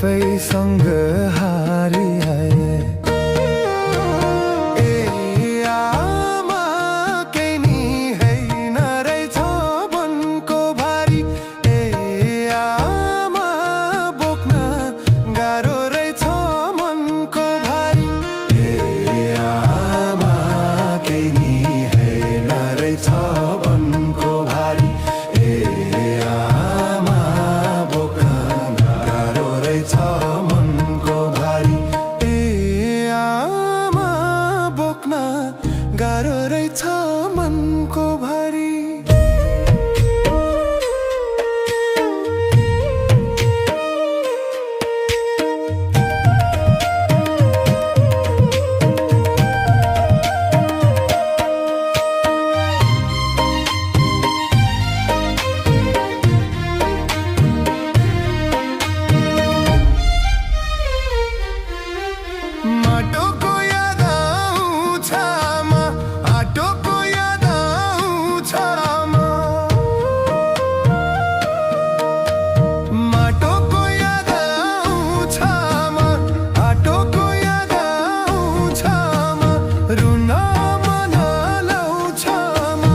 आफैसँग हारिए। ए आमा केही नि हैन रहेछ मनको भारी। ए आमा बोक्न गाह्रो रहेछ मनको भारी। ए आमा केही नि हैन रहेछ मनको भारी। ए आमा बोक्न गाह्रो रहेछ मनको भारी। ए आमा बोक्न गाह्रो रहेछ मनको भारी। माटोको याद आउँछ आमा, आटोको याद आउँछ आमा। माटोको याद आउँछ आमा, आटोको याद आउँछ आमा। रुन मन लाउँछ आमा,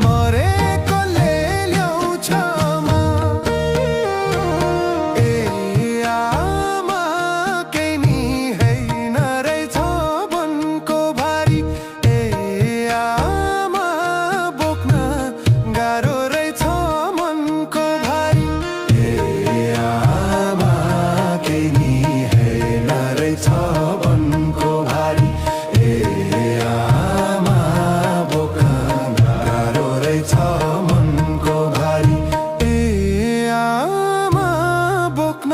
मरेकोले ल्याउँछ आमा। ए आमा केही नि हैन रहेछ मनको भारी। ए आमा बोक्न गाह्रो रहेछ मनको भारी। ए आमा केही नि हैन रहेछ मनको भारी। ए आमा बोक्न गाह्रो रहेछ मनको भारी। ए आमा बोक्न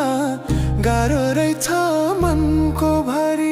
गाह्रो रहेछ मनको भारी।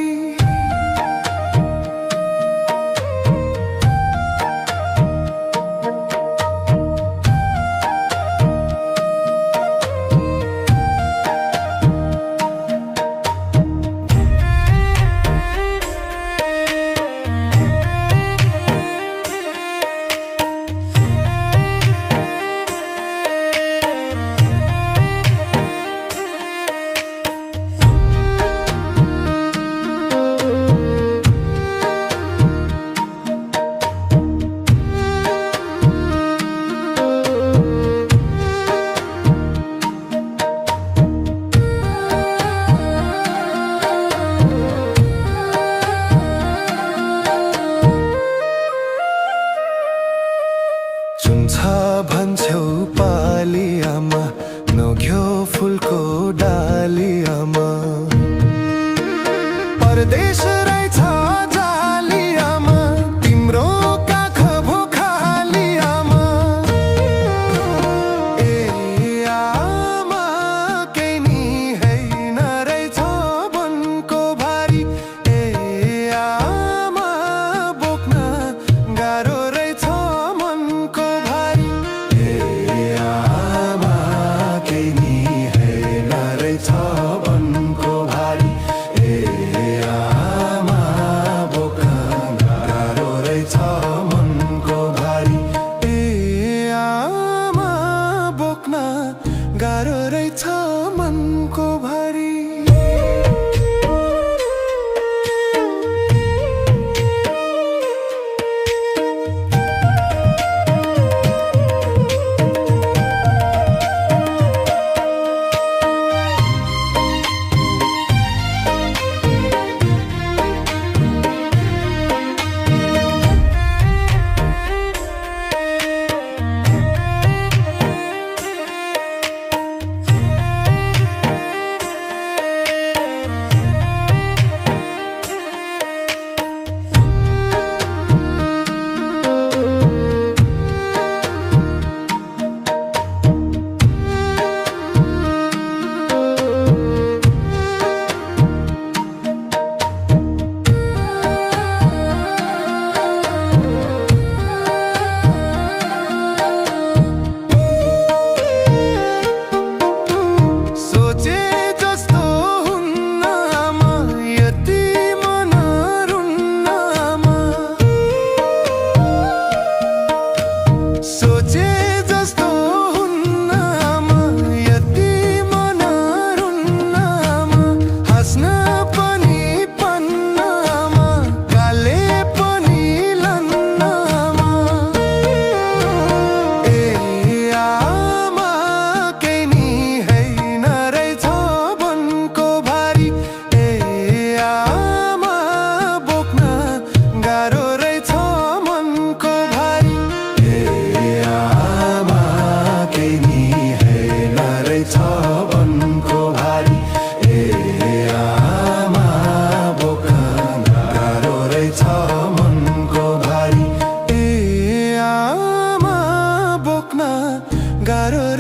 चुन्छ भन्छौ पाली आमा, नघ्यो फुलको डाली आमा। परदेश रहेछ जाली आमा, तिम्रो काख भोखाली आमा। ए आमा केही नि हैन रहेछ मनको भारी। ए आमा बोक्न गाह्रो रहेछ मनको भारी। ए आमा केही नि हैन रहेछ मनको भारी। ए आमा बोक्न गाह्रो रहेछ मनको भारी। ए आमा बोक्न गाह्रो रहेछ मनको भारी।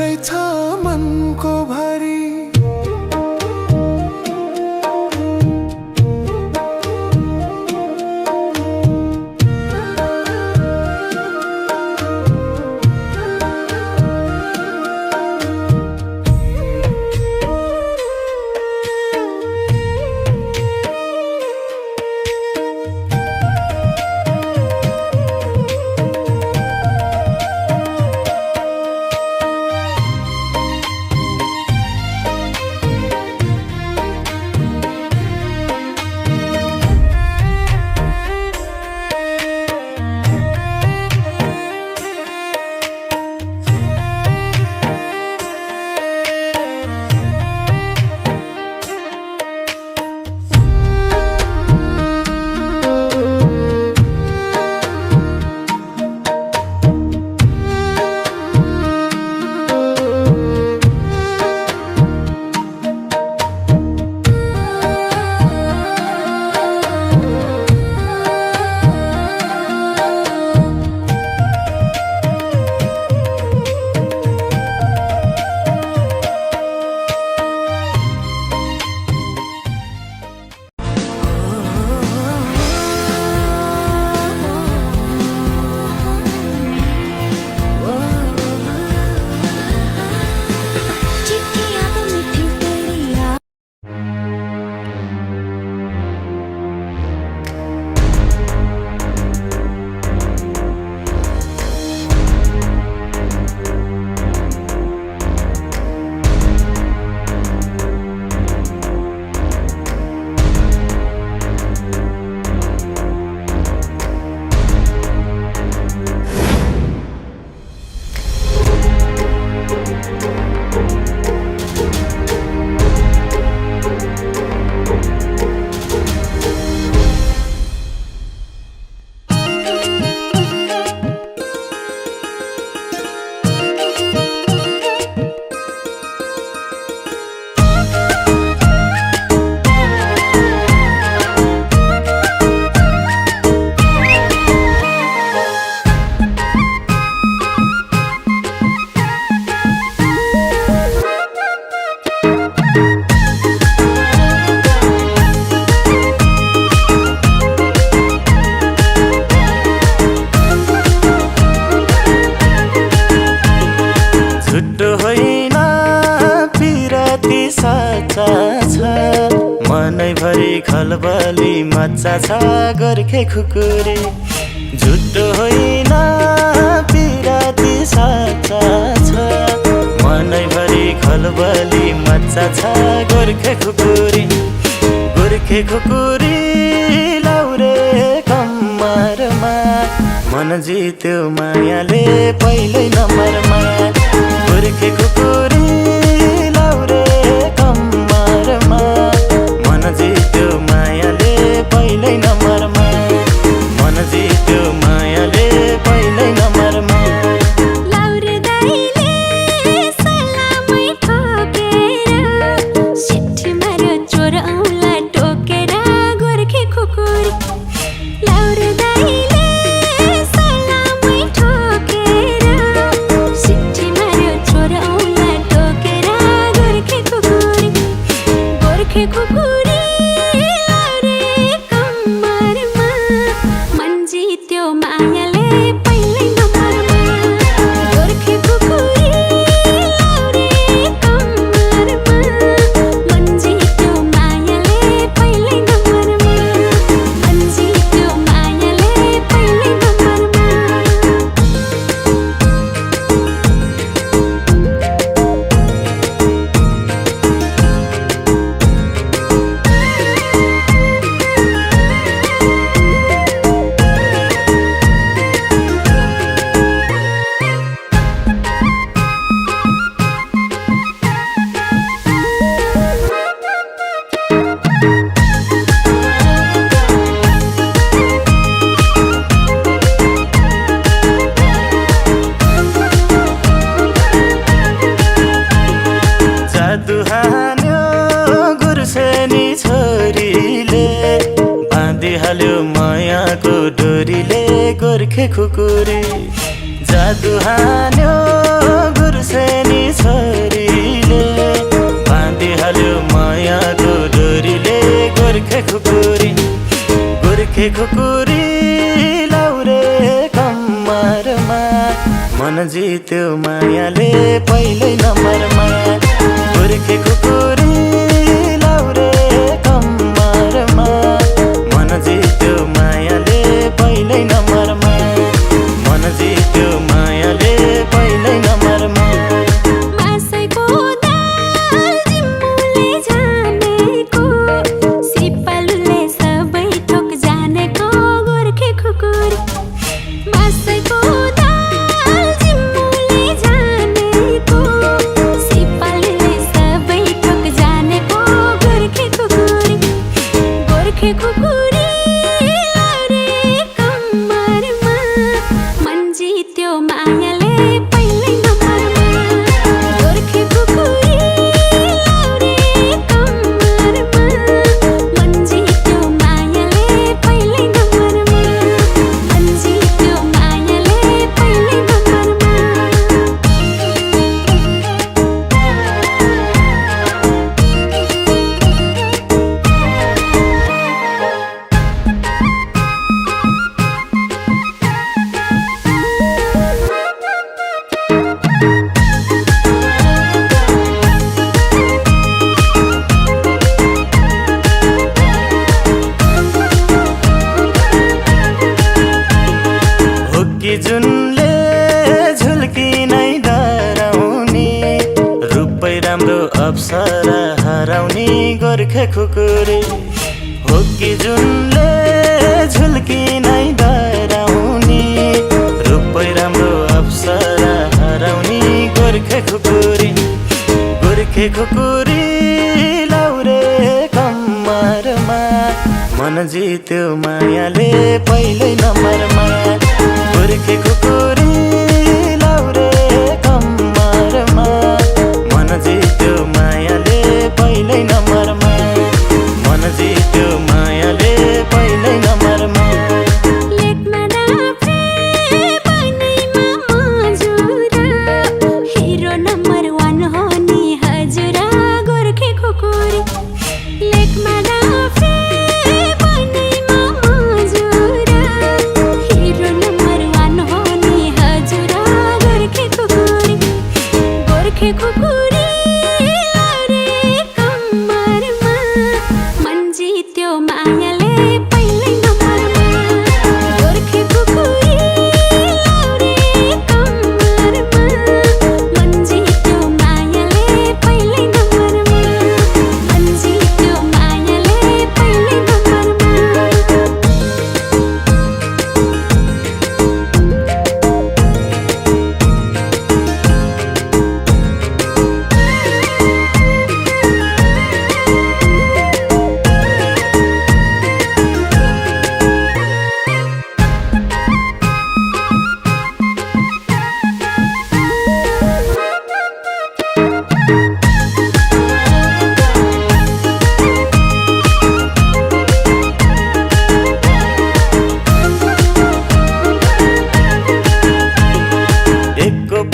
रहेछ मनको भरी। मनैभरि खलबली मच्चा छ गोर्खे खुकुरी। झुटो होइन पिराती साचा छ, मनैभरि खलबली मच्चा छ गोर्खे खुकुरी। गोर्खे खुकुरी लाउरे कम्मरमा, मन जित्यो मायाले पहिल्यै नम्बरमा। गोर्खे खुकुरी लाउरे कम्मरमा, मन जित्यो मायाले पहिल्यै नम्बरमा। मन जित्यो मायाले पहिल्यै नम्बरमा। हाल्यो मायाको डोरीले गोर्खे खुकुरी। जादु हान्यो गुर्सेनी खुकुरी लाउरे कम्मरमा मन जित्यो मायाले पहिल्यै नम्बरमा गोर्खे खुकुरी लाउरे कम्मरमा मन जित्यो मायाले पहिल्यै नम्बरमा मन जित्यो मायाले पहिल्यै नम्बरमा जुनले झुल्की नै डराउने रूपै राम्रो अप्सरा हराउने गोर्खे खुकुरी हो कि जुनले झुल्की नै डराउने रूपै राम्रो अप्सरा हराउने गोर्खे खुकुरी लाउरे कम्मरमा मन जित्यो मायाले पहिल्यै नम्बरमा गोर्खे खुकुरी लाउरे कम्मरमा मन जित्यो मायाले पहिल्यै नम्बरमा मन जित्यो मायाले पहिल्यै नम्बरमा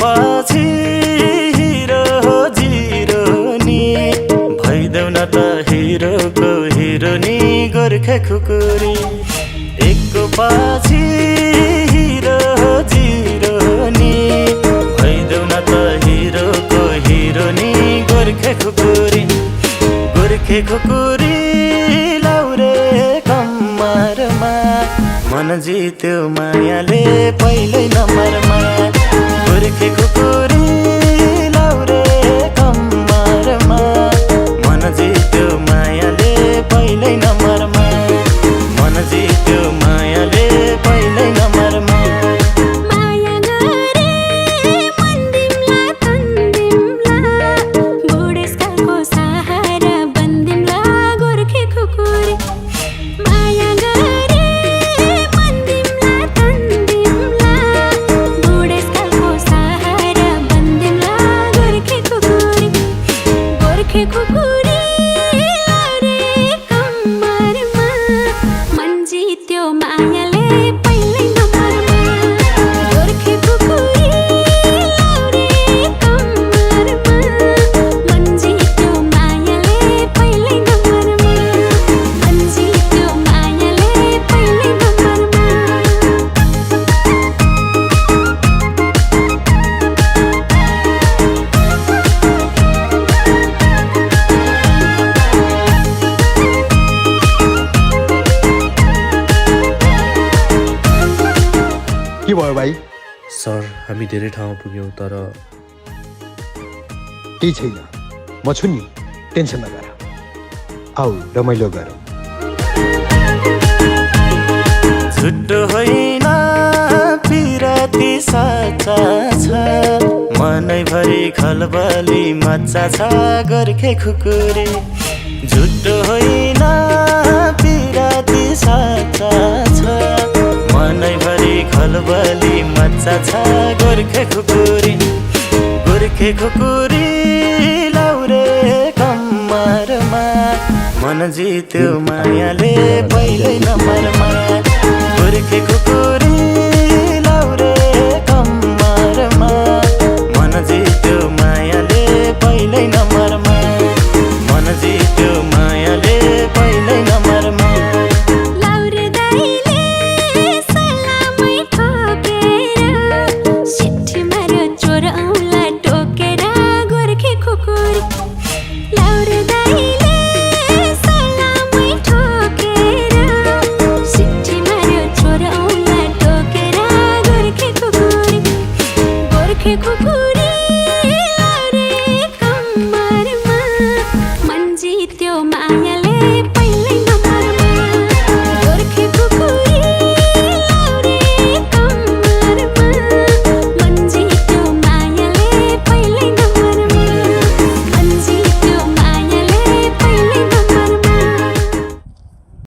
पछि हिरो हो जिरो नि भइदेऊ न त हिरोको हिरो नि गोर्खे खुकुरी एकको पछि हिरो हो जिरो नि भइदेऊ न त हिरोको हिरो नि गोर्खे खुकुरी लाउरे कम्मरमा मन जित्यो मायाले पहिल्यै नम्बरमा गोर्खे खुकुरी लाउरे कम्मरमा मन जित्यो मायाले पहिल्यै नम्बरमा मन जित्यो मायाले पहिल्यै नम्बरमा के भयो भाइ? सर हामी धेरै ठाउँ पुग्यौँ तर केही छैन, म छु नि, टेन्सन नगर। आऊ रमाइलो गर। छुट्टो होइन पिराती साचा छ, मनैभरि खलबली मच्चा छ गोर्खे खुकुरी। झुट्टो होइन पिराती साचा छ, मनैभरि खलबली मच्चा छ गोर्खे खुकुरी। गोर्खे खुकुरी लाउरे कम्मरमा, मन जित्यो मायाले पहिल्यै नम्बरमा। गोर्खे खुकुरी